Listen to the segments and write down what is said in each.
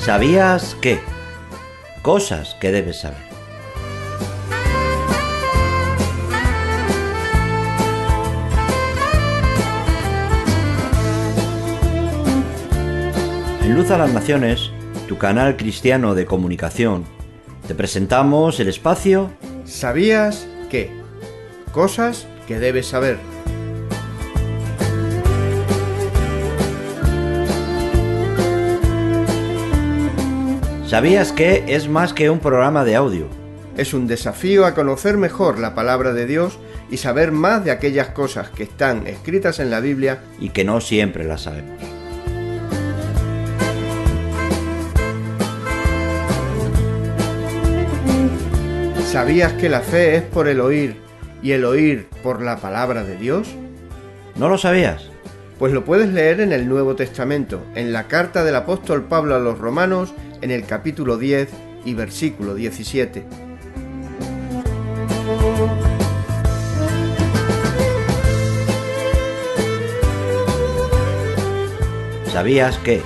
¿Sabías qué? Cosas que debes saber. En Luz a las Naciones, tu canal cristiano de comunicación, te presentamos el espacio ¿Sabías qué? Cosas que debes saber. ¿Sabías que es más que un programa de audio? Es un desafío a conocer mejor la palabra de Dios y saber más de aquellas cosas que están escritas en la Biblia y que no siempre las sabemos. ¿Sabías que la fe es por el oír y el oír por la palabra de Dios? ¿No lo sabías? Pues lo puedes leer en el Nuevo Testamento, en la carta del apóstol Pablo a los Romanos, en el capítulo 10 y versículo 17. ¿Sabías qué?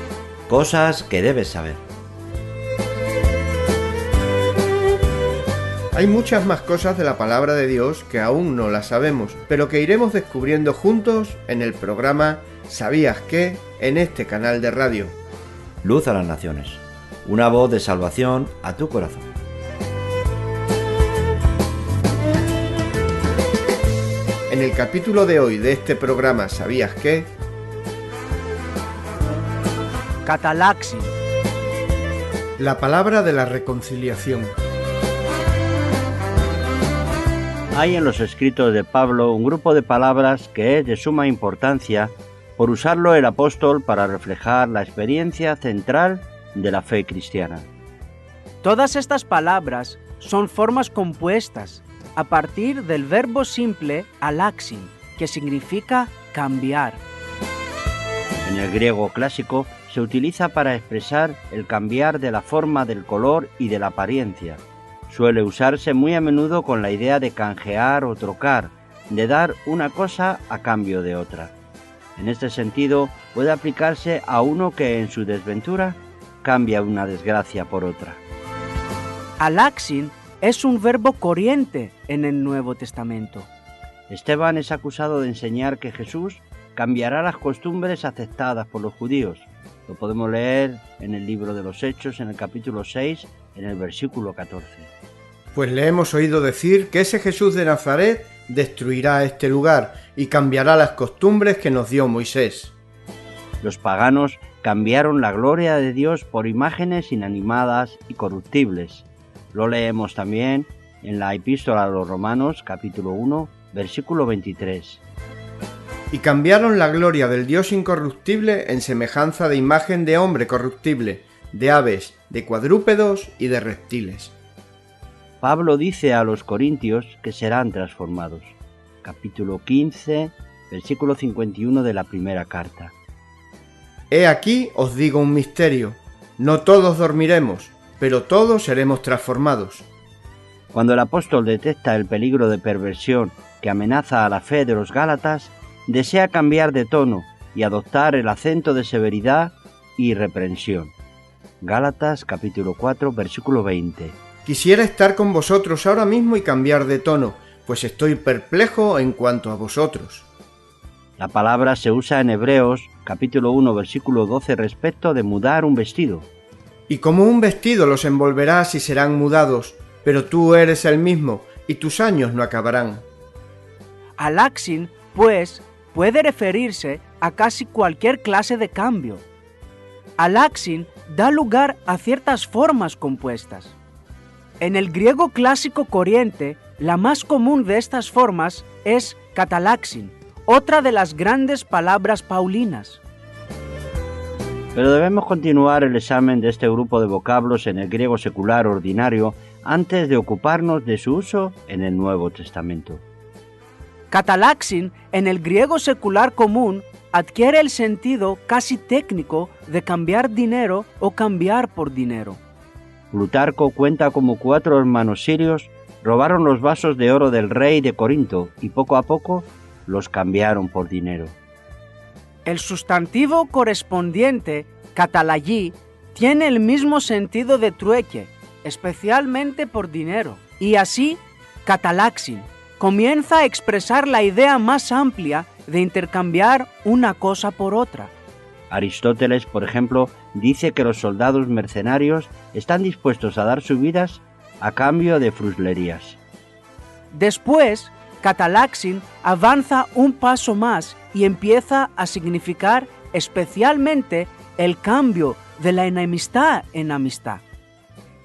Cosas que debes saber. Hay muchas más cosas de la palabra de Dios que aún no las sabemos, pero que iremos descubriendo juntos en el programa ¿Sabías qué? En este canal de radio. Luz a las Naciones, una voz de salvación a tu corazón. En el capítulo de hoy de este programa ¿Sabías qué? Catalaxi. La palabra de la reconciliación. Hay en los escritos de Pablo un grupo de palabras que es de suma importancia por usarlo el apóstol para reflejar la experiencia central de la fe cristiana. Todas estas palabras son formas compuestas a partir del verbo simple alaxin, que significa cambiar. En el griego clásico se utiliza para expresar el cambiar de la forma, del color y de la apariencia. Suele usarse muy a menudo con la idea de canjear o trocar, de dar una cosa a cambio de otra. En este sentido, puede aplicarse a uno que en su desventura cambia una desgracia por otra. Alaxin es un verbo corriente en el Nuevo Testamento. Esteban es acusado de enseñar que Jesús cambiará las costumbres aceptadas por los judíos. Lo podemos leer en el libro de los Hechos, en el capítulo 6, en el versículo 14. Pues le hemos oído decir que ese Jesús de Nazaret destruirá este lugar y cambiará las costumbres que nos dio Moisés. Los paganos cambiaron la gloria de Dios por imágenes inanimadas y corruptibles. Lo leemos también en la Epístola a los Romanos, capítulo 1, versículo 23. Y cambiaron la gloria del Dios incorruptible en semejanza de imagen de hombre corruptible, de aves, de cuadrúpedos y de reptiles. Pablo dice a los corintios que serán transformados. Capítulo 15, versículo 51 de la primera carta. He aquí os digo un misterio. No todos dormiremos, pero todos seremos transformados. Cuando el apóstol detecta el peligro de perversión que amenaza a la fe de los gálatas, desea cambiar de tono y adoptar el acento de severidad y reprensión. Gálatas capítulo 4, versículo 20. Quisiera estar con vosotros ahora mismo y cambiar de tono, pues estoy perplejo en cuanto a vosotros. La palabra se usa en Hebreos capítulo 1, versículo 12 respecto de mudar un vestido. Y como un vestido los envolverás y serán mudados, pero tú eres el mismo y tus años no acabarán. Alaxin, pues, puede referirse a casi cualquier clase de cambio. Alaxin da lugar a ciertas formas compuestas. En el griego clásico corriente, la más común de estas formas es catalaxin, otra de las grandes palabras paulinas. Pero debemos continuar el examen de este grupo de vocablos en el griego secular ordinario antes de ocuparnos de su uso en el Nuevo Testamento. Catalaxin, en el griego secular común, adquiere el sentido casi técnico de cambiar dinero o cambiar por dinero. Plutarco cuenta como 4 hermanos sirios robaron los vasos de oro del rey de Corinto y poco a poco los cambiaron por dinero. El sustantivo correspondiente, catalallí, tiene el mismo sentido de trueque, especialmente por dinero. Y así, catalaxin comienza a expresar la idea más amplia de intercambiar una cosa por otra. Aristóteles, por ejemplo, dice que los soldados mercenarios están dispuestos a dar sus vidas a cambio de fruslerías. Después, catalaxin avanza un paso más y empieza a significar especialmente el cambio de la enemistad en amistad.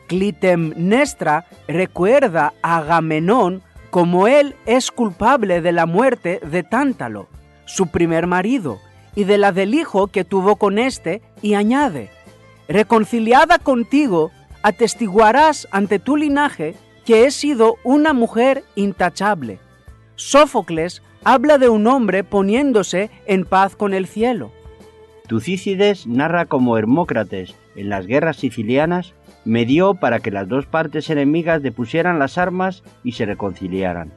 Clitemnestra recuerda a Agamenón como él es culpable de la muerte de Tántalo, su primer marido, y de la del hijo que tuvo con éste, y añade: reconciliada contigo, atestiguarás ante tu linaje que he sido una mujer intachable. Sófocles habla de un hombre poniéndose en paz con el cielo. Tucídides narra cómo Hermócrates, en las guerras sicilianas, medió para que las dos partes enemigas depusieran las armas y se reconciliaran.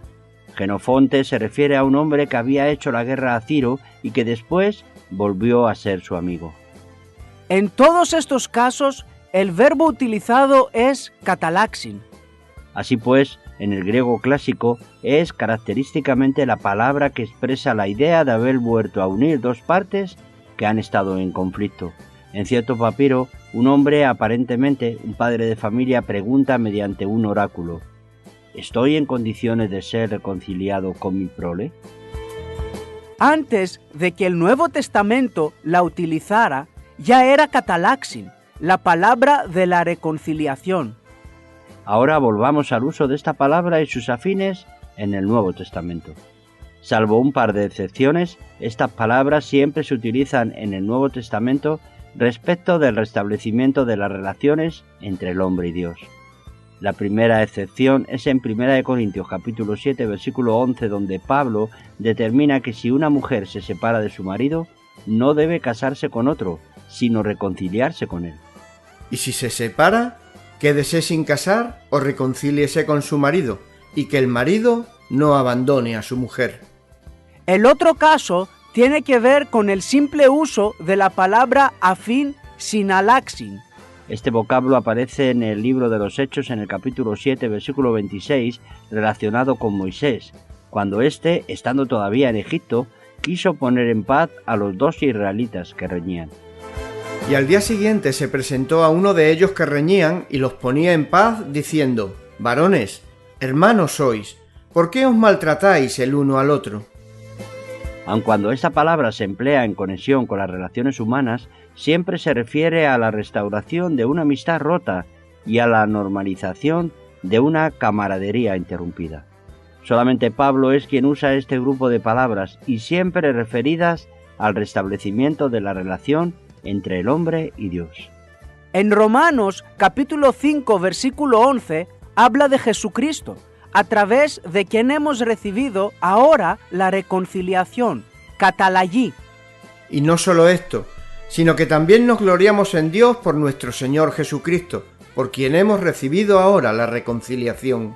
Jenofonte se refiere a un hombre que había hecho la guerra a Ciro y que después volvió a ser su amigo. En todos estos casos, el verbo utilizado es catalaxin. Así pues, en el griego clásico es característicamente la palabra que expresa la idea de haber vuelto a unir dos partes que han estado en conflicto. En cierto papiro, un hombre, aparentemente un padre de familia, pregunta mediante un oráculo: ¿estoy en condiciones de ser reconciliado con mi prole? Antes de que el Nuevo Testamento la utilizara, ya era catalaxin, la palabra de la reconciliación. Ahora volvamos al uso de esta palabra y sus afines en el Nuevo Testamento. Salvo un par de excepciones, estas palabras siempre se utilizan en el Nuevo Testamento respecto del restablecimiento de las relaciones entre el hombre y Dios. La primera excepción es en 1 Corintios capítulo 7, versículo 11, donde Pablo determina que si una mujer se separa de su marido, no debe casarse con otro, sino reconciliarse con él. Y si se separa, quédese sin casar o reconcíliese con su marido, y que el marido no abandone a su mujer. El otro caso tiene que ver con el simple uso de la palabra afín sinalaxin. Este vocablo aparece en el libro de los Hechos en el capítulo 7, versículo 26, relacionado con Moisés, cuando éste, estando todavía en Egipto, quiso poner en paz a los dos israelitas que reñían. Y al día siguiente se presentó a uno de ellos que reñían y los ponía en paz, diciendo: varones, hermanos sois, ¿por qué os maltratáis el uno al otro? Aun cuando esta palabra se emplea en conexión con las relaciones humanas, siempre se refiere a la restauración de una amistad rota y a la normalización de una camaradería interrumpida. Solamente Pablo es quien usa este grupo de palabras y siempre referidas al restablecimiento de la relación entre el hombre y Dios. En Romanos capítulo 5 versículo 11 habla de Jesucristo, a través de quien hemos recibido ahora la reconciliación, catalayí. Y no solo esto, sino que también nos gloriamos en Dios por nuestro Señor Jesucristo, por quien hemos recibido ahora la reconciliación.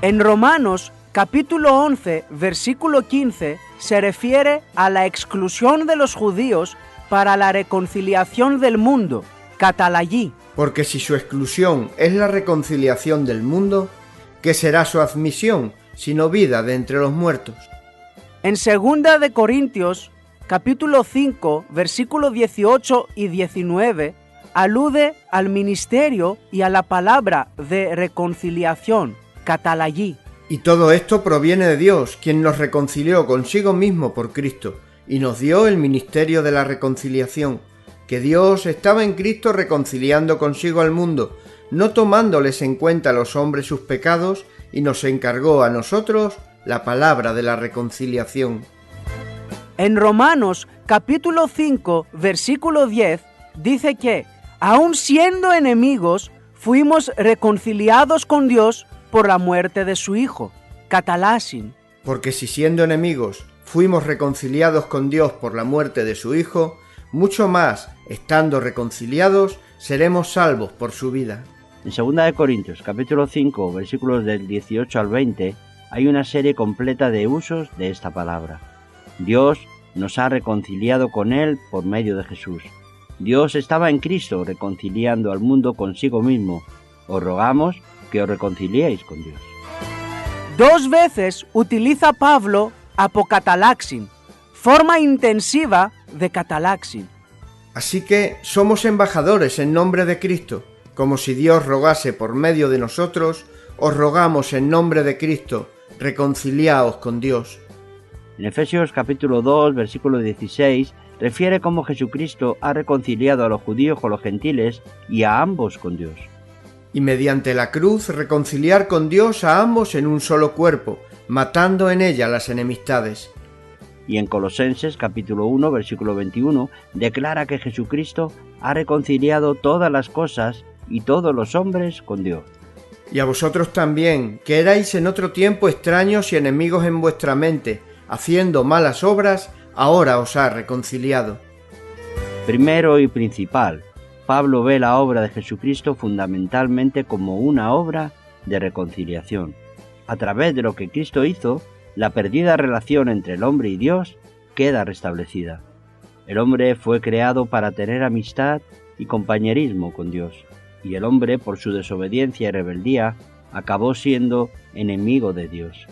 En Romanos capítulo 11 versículo 15 se refiere a la exclusión de los judíos para la reconciliación del mundo, catalayí. Porque si su exclusión es la reconciliación del mundo, ¿qué será su admisión, sino vida de entre los muertos? En 2 de Corintios, capítulo 5, versículo 18 y 19, alude al ministerio y a la palabra de reconciliación, catalayí. Y todo esto proviene de Dios, quien nos reconcilió consigo mismo por Cristo, y nos dio el ministerio de la reconciliación, que Dios estaba en Cristo reconciliando consigo al mundo, no tomándoles en cuenta a los hombres sus pecados, y nos encargó a nosotros la palabra de la reconciliación. En Romanos capítulo 5, versículo 10, dice que, aun siendo enemigos, fuimos reconciliados con Dios por la muerte de su Hijo, catalaxin. Porque si siendo enemigos fuimos reconciliados con Dios por la muerte de su Hijo, mucho más, estando reconciliados, seremos salvos por su vida. En 2 Corintios capítulo 5, versículos del 18 al 20, hay una serie completa de usos de esta palabra. Dios nos ha reconciliado con Él por medio de Jesús. Dios estaba en Cristo reconciliando al mundo consigo mismo. Os rogamos que os reconciliéis con Dios. 2 veces utiliza Pablo apocatalaxin, forma intensiva de catalaxin. Así que somos embajadores en nombre de Cristo, como si Dios rogase por medio de nosotros, os rogamos en nombre de Cristo, reconciliaos con Dios. En Efesios capítulo 2, versículo 16, refiere cómo Jesucristo ha reconciliado a los judíos con los gentiles y a ambos con Dios. Y mediante la cruz reconciliar con Dios a ambos en un solo cuerpo, matando en ella las enemistades. Y en Colosenses capítulo 1, versículo 21, declara que Jesucristo ha reconciliado todas las cosas y todos los hombres con Dios. Y a vosotros también, que erais en otro tiempo extraños y enemigos en vuestra mente, haciendo malas obras, ahora os ha reconciliado. Primero y principal, Pablo ve la obra de Jesucristo fundamentalmente como una obra de reconciliación. A través de lo que Cristo hizo, la perdida relación entre el hombre y Dios queda restablecida. El hombre fue creado para tener amistad y compañerismo con Dios, y el hombre, por su desobediencia y rebeldía, acabó siendo enemigo de Dios.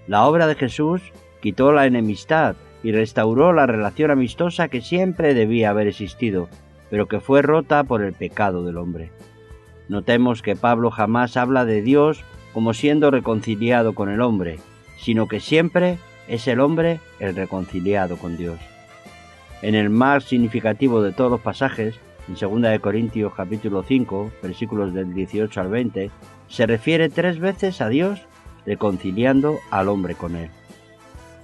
La obra de Jesús quitó la enemistad y restauró la relación amistosa que siempre debía haber existido, pero que fue rota por el pecado del hombre. Notemos que Pablo jamás habla de Dios como siendo reconciliado con el hombre, sino que siempre es el hombre el reconciliado con Dios. En el más significativo de todos los pasajes, en 2 Corintios capítulo 5, versículos del 18 al 20, se refiere 3 veces a Dios reconciliando al hombre con él.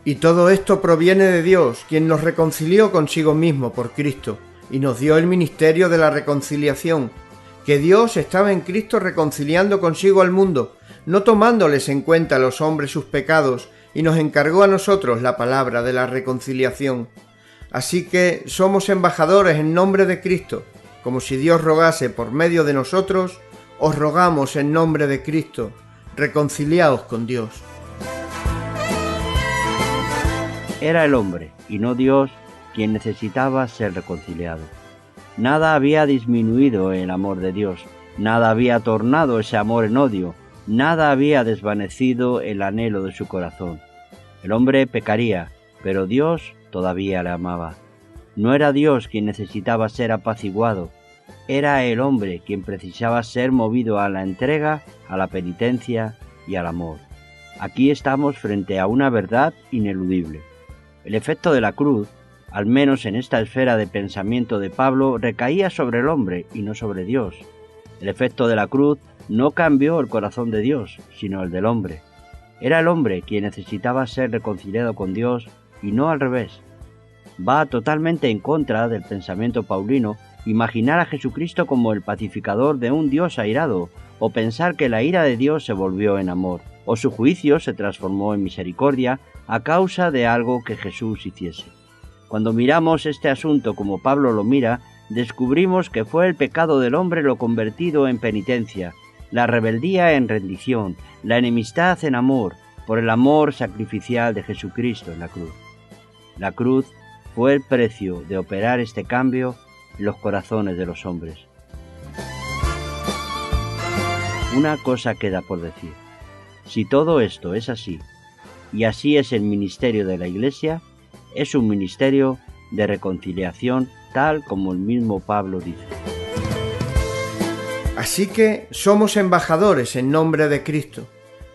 Y todo esto proviene de Dios, quien nos reconcilió consigo mismo por Cristo, y nos dio el ministerio de la reconciliación, que Dios estaba en Cristo reconciliando consigo al mundo, no tomándoles en cuenta a los hombres sus pecados, y nos encargó a nosotros la palabra de la reconciliación. Así que somos embajadores en nombre de Cristo, como si Dios rogase por medio de nosotros, os rogamos en nombre de Cristo, reconciliaos con Dios. Era el hombre, y no Dios, quien necesitaba ser reconciliado. Nada había disminuido el amor de Dios, nada había tornado ese amor en odio, nada había desvanecido el anhelo de su corazón. El hombre pecaría, pero Dios todavía le amaba. No era Dios quien necesitaba ser apaciguado, era el hombre quien precisaba ser movido a la entrega, a la penitencia y al amor. Aquí estamos frente a una verdad ineludible. El efecto de la cruz, al menos en esta esfera de pensamiento de Pablo, recaía sobre el hombre y no sobre Dios. El efecto de la cruz no cambió el corazón de Dios, sino el del hombre. Era el hombre quien necesitaba ser reconciliado con Dios y no al revés. Va totalmente en contra del pensamiento paulino imaginar a Jesucristo como el pacificador de un Dios airado, o pensar que la ira de Dios se volvió en amor, o su juicio se transformó en misericordia a causa de algo que Jesús hiciese. Cuando miramos este asunto como Pablo lo mira, descubrimos que fue el pecado del hombre lo convertido en penitencia, la rebeldía en rendición, la enemistad en amor, por el amor sacrificial de Jesucristo en la cruz. La cruz fue el precio de operar este cambio en los corazones de los hombres. Una cosa queda por decir. Si todo esto es así, y así es el ministerio de la Iglesia, es un ministerio de reconciliación, tal como el mismo Pablo dice. Así que somos embajadores en nombre de Cristo,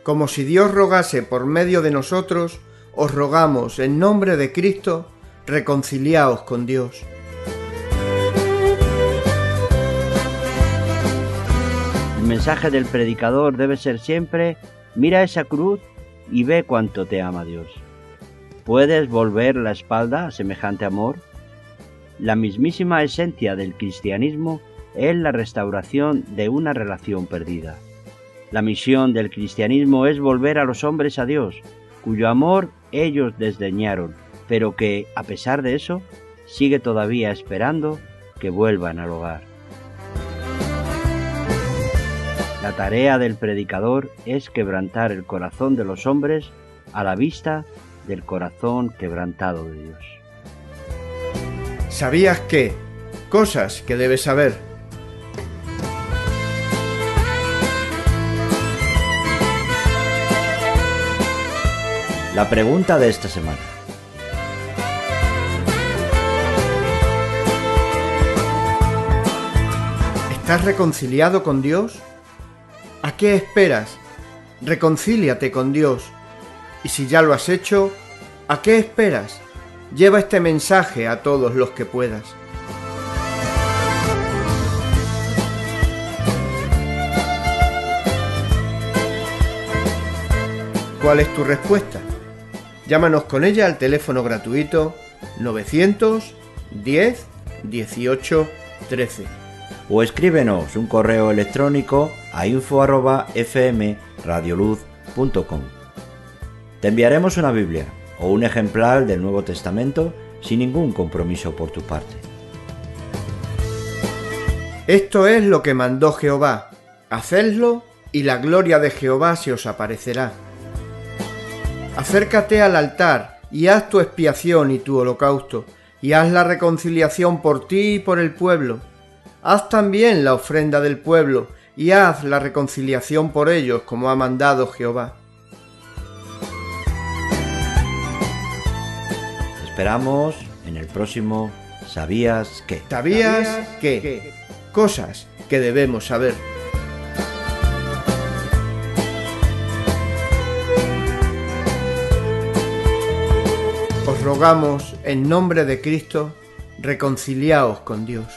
como si Dios rogase por medio de nosotros, os rogamos en nombre de Cristo, reconciliaos con Dios. El mensaje del predicador debe ser siempre: mira esa cruz y ve cuánto te ama Dios. ¿Puedes volver la espalda a semejante amor? La mismísima esencia del cristianismo es la restauración de una relación perdida. La misión del cristianismo es volver a los hombres a Dios, cuyo amor ellos desdeñaron, pero que, a pesar de eso, sigue todavía esperando que vuelvan al hogar. La tarea del predicador es quebrantar el corazón de los hombres a la vista del corazón quebrantado de Dios. ¿Sabías que, Cosas que debes saber. La pregunta de esta semana. ¿Estás reconciliado con Dios? ¿A qué esperas? Reconcíliate con Dios. Y si ya lo has hecho, ¿a qué esperas? Lleva este mensaje a todos los que puedas. ¿Cuál es tu respuesta? Llámanos con ella al teléfono gratuito 910 18 13. O escríbenos un correo electrónico a info@fmradioluz.com. Te enviaremos una Biblia o un ejemplar del Nuevo Testamento sin ningún compromiso por tu parte. Esto es lo que mandó Jehová. Hacedlo y la gloria de Jehová se os aparecerá. Acércate al altar y haz tu expiación y tu holocausto, y haz la reconciliación por ti y por el pueblo. Haz también la ofrenda del pueblo, y haz la reconciliación por ellos, como ha mandado Jehová. Te esperamos en el próximo ¿Sabías qué? ¿Sabías qué? Cosas que debemos saber. Os rogamos, en nombre de Cristo, reconciliaos con Dios.